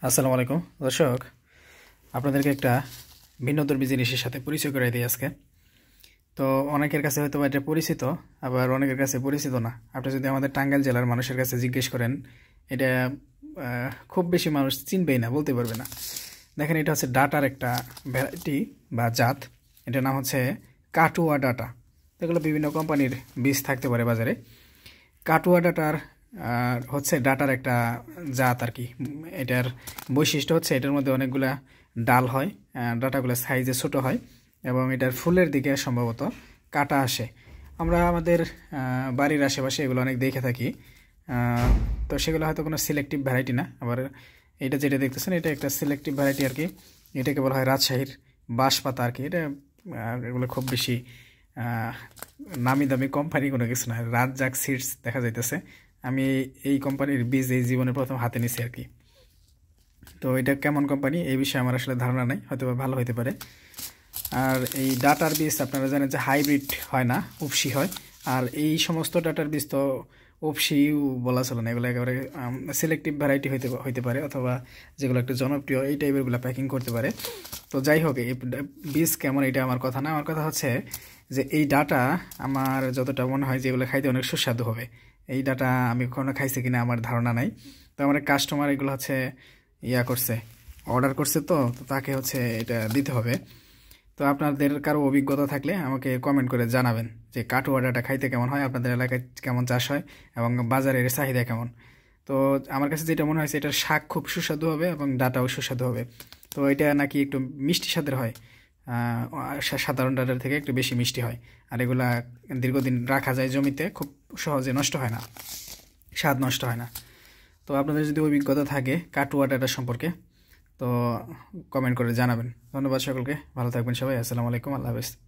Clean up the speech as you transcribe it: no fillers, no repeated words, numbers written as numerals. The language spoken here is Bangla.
আসসালামু আলাইকুম দর্শক, আপনাদেরকে একটা ভিন্নধর্মী জিনিসের সাথে পরিচয় করে দিই আজকে। তো অনেকের কাছে হয়তো এটা পরিচিত, আবার অনেকের কাছে পরিচিত না। আপনি যদি আমাদের টাঙ্গাইল জেলার মানুষের কাছে জিজ্ঞেস করেন, এটা খুব বেশি মানুষ চিনবেই না, বলতে পারবে না। দেখেন, এটা হচ্ছে ডাটার একটা ভ্যারাইটি বা জাত। এটার নাম হচ্ছে কাটুয়া ডাটা। এগুলো বিভিন্ন কোম্পানির বীজ থাকতে পারে বাজারে। কাটুয়া ডাটার হচ্ছে ডাটার একটা জাত আর কি। এটার বৈশিষ্ট্য হচ্ছে এটার মধ্যে অনেকগুলা ডাল হয়, ডাটাগুলো সাইজে ছোট হয় এবং এটার ফুলের দিকে সম্ভবত কাটা আসে। আমরা আমাদের বাড়ির আশেপাশে এগুলো অনেক দেখে থাকি। তো সেগুলো হয়তো কোনো সিলেক্টিভ ভ্যারাইটি না। আবার এটা যেটা দেখতেছেন, এটা একটা সিলেক্টিভ ভ্যারাইটি আর কি। এটাকে বলা হয় রাজশাহীর বাঁশপাতা আর কি। এটা এগুলো খুব বেশি নামি দামি কোম্পানি কোনো কিছু না। রাজ্জাক সিডস দেখা যাইতেছে। আমি এই কোম্পানির বীজ এই জীবনে প্রথম হাতে নিছি আর কি। তো এটা কেমন কোম্পানি এই বিষয়ে আমার আসলে ধারণা নাই, হয়তো ভালো হতে পারে। আর এই ডাটার বীজ আপনারা জানেন যে হাইব্রিড হয় না, উপসি হয়। আর এই সমস্ত ডাটার বীজ তো উপসিও বলা চলে না, এগুলো একেবারে সিলেক্টিভ ভ্যারাইটি হইতে পারে, অথবা যেগুলো একটু জনপ্রিয় এই টাইপেরগুলো প্যাকিং করতে পারে। তো যাই হোক, এই বীজ কেমন এটা আমার কথা না। আমার কথা হচ্ছে যে এই ডাটা আমার যতটা মনে হয় যেগুলো খাইতে অনেক সুস্বাদু হবে। এই ডাটা আমি কখনো খাইছি কিনা আমার ধারণা নাই। তো আমার কাস্টমার এগুলো হচ্ছে করছে, অর্ডার করছে। তো তাকে হচ্ছে এটা দিতে হবে। তো আপনাদের কারো অভিজ্ঞতা থাকলে আমাকে কমেন্ট করে জানাবেন যে কাটুয়া ডাটা খাইতে কেমন হয়, আপনাদের এলাকায় কেমন চাষ হয় এবং বাজারের চাহিদা কেমন। তো আমার কাছে যেটা মনে হয়েছে, এটার শাক খুব সুস্বাদু হবে এবং ডাটাও সুস্বাদু হবে। তো এটা নাকি একটু মিষ্টি স্বাদের হয়, সাধারণ ডাটার থেকে একটু বেশি মিষ্টি হয়। আর এগুলা দীর্ঘদিন রাখা যায় জমিতে, খুব সহজে নষ্ট হয় না, স্বাদ নষ্ট হয় না। তো আপনাদের যদি অভিজ্ঞতা থাকে কাটুয়া ডাটা সম্পর্কে, তো কমেন্ট করে জানাবেন। ধন্যবাদ সকলকে, ভালো থাকবেন সবাই। আসসালামু আলাইকুম, আল্লাহ হাফেজ।